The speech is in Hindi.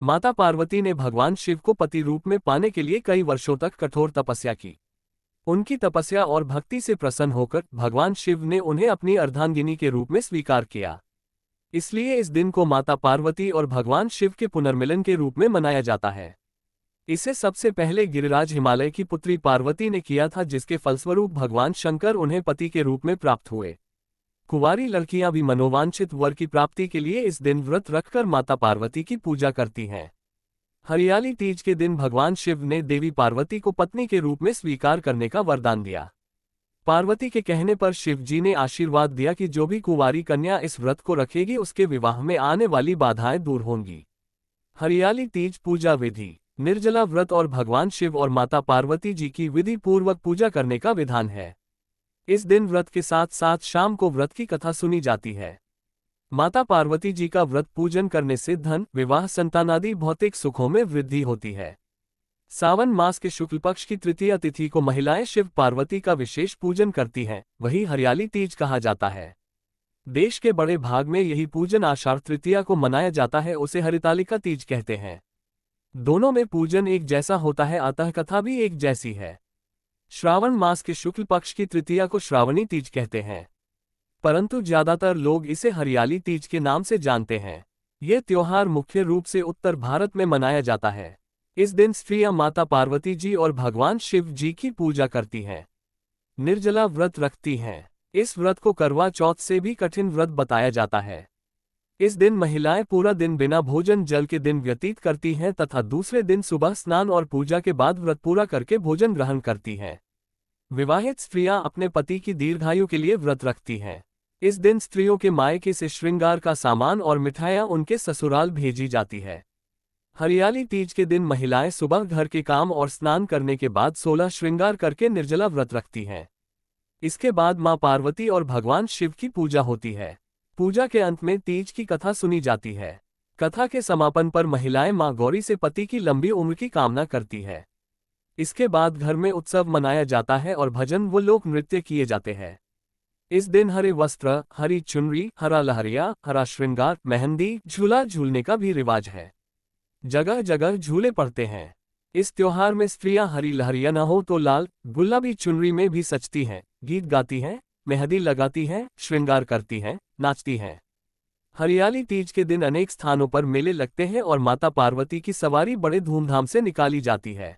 माता पार्वती ने भगवान शिव को पति रूप में पाने के लिए कई वर्षों तक कठोर तपस्या की। उनकी तपस्या और भक्ति से प्रसन्न होकर भगवान शिव ने उन्हें अपनी अर्धांगिनी के रूप में स्वीकार किया। इसलिए इस दिन को माता पार्वती और भगवान शिव के पुनर्मिलन के रूप में मनाया जाता है। इसे सबसे पहले गिरिराज हिमालय की पुत्री पार्वती ने किया था, जिसके फलस्वरूप भगवान शंकर उन्हें पति के रूप में प्राप्त हुए। कुंवारी लड़कियां भी मनोवांछित वर की प्राप्ति के लिए इस दिन व्रत रखकर माता पार्वती की पूजा करती हैं। हरियाली तीज के दिन भगवान शिव ने देवी पार्वती को पत्नी के रूप में स्वीकार करने का वरदान दिया। पार्वती के कहने पर शिव जी ने आशीर्वाद दिया कि जो भी कुंवारी कन्या इस व्रत को रखेगी उसके विवाह में आने वाली बाधाएं दूर होंगी। हरियाली तीज पूजा विधि। निर्जला व्रत और भगवान शिव और माता पार्वती जी की विधि पूर्वक पूजा करने का विधान है। इस दिन व्रत के साथ साथ शाम को व्रत की कथा सुनी जाती है। माता पार्वती जी का व्रत पूजन करने से धन, विवाह, संतानादि भौतिक सुखों में वृद्धि होती है। सावन मास के शुक्ल पक्ष की तृतीया तिथि को महिलाएं शिव पार्वती का विशेष पूजन करती हैं, वही हरियाली तीज कहा जाता है। देश के बड़े भाग में यही पूजन आषाढ़ तृतीया को मनाया जाता है, उसे हरितालिका तीज कहते हैं। दोनों में पूजन एक जैसा होता है, अतः कथा भी एक जैसी है। श्रावण मास के शुक्ल पक्ष की तृतीया को श्रावणी तीज कहते हैं, परंतु ज्यादातर लोग इसे हरियाली तीज के नाम से जानते हैं। यह त्योहार मुख्य रूप से उत्तर भारत में मनाया जाता है। इस दिन स्त्रियां माता पार्वती जी और भगवान शिव जी की पूजा करती हैं। निर्जला व्रत रखती हैं। इस व्रत को करवा चौथ से भी कठिन व्रत बताया जाता है। इस दिन महिलाएं पूरा दिन बिना भोजन जल के दिन व्यतीत करती हैं तथा दूसरे दिन सुबह स्नान और पूजा के बाद व्रत पूरा करके भोजन ग्रहण करती हैं। विवाहित स्त्रियां अपने पति की दीर्घायु के लिए व्रत रखती हैं। इस दिन स्त्रियों के मायके से श्रृंगार का सामान और मिठाइयां उनके ससुराल भेजी जाती है। हरियाली तीज के दिन महिलाएं सुबह घर के काम और स्नान करने के बाद 16 श्रृंगार करके निर्जला व्रत रखती हैं। इसके बाद मां पार्वती और भगवान शिव की पूजा होती है। पूजा के अंत में तीज की कथा सुनी जाती है। कथा के समापन पर महिलाएं मां गौरी से पति की लंबी उम्र की कामना करती है। इसके बाद घर में उत्सव मनाया जाता है और भजन व लोक नृत्य किए जाते हैं। इस दिन हरे वस्त्र, हरी चुनरी, हरा लहरिया, हरा श्रृंगार, मेहंदी, झूला झूलने का भी रिवाज है। जगह जगह झूले पड़ते हैं। इस त्योहार में स्त्रियां हरी लहरिया न हो तो लाल गुलाबी चुनरी में भी सजती हैं, गीत गाती हैं, मेहंदी लगाती हैं, श्रृंगार करती हैं, नाचती हैं। हरियाली तीज के दिन अनेक स्थानों पर मेले लगते हैं और माता पार्वती की सवारी बड़े धूमधाम से निकाली जाती है।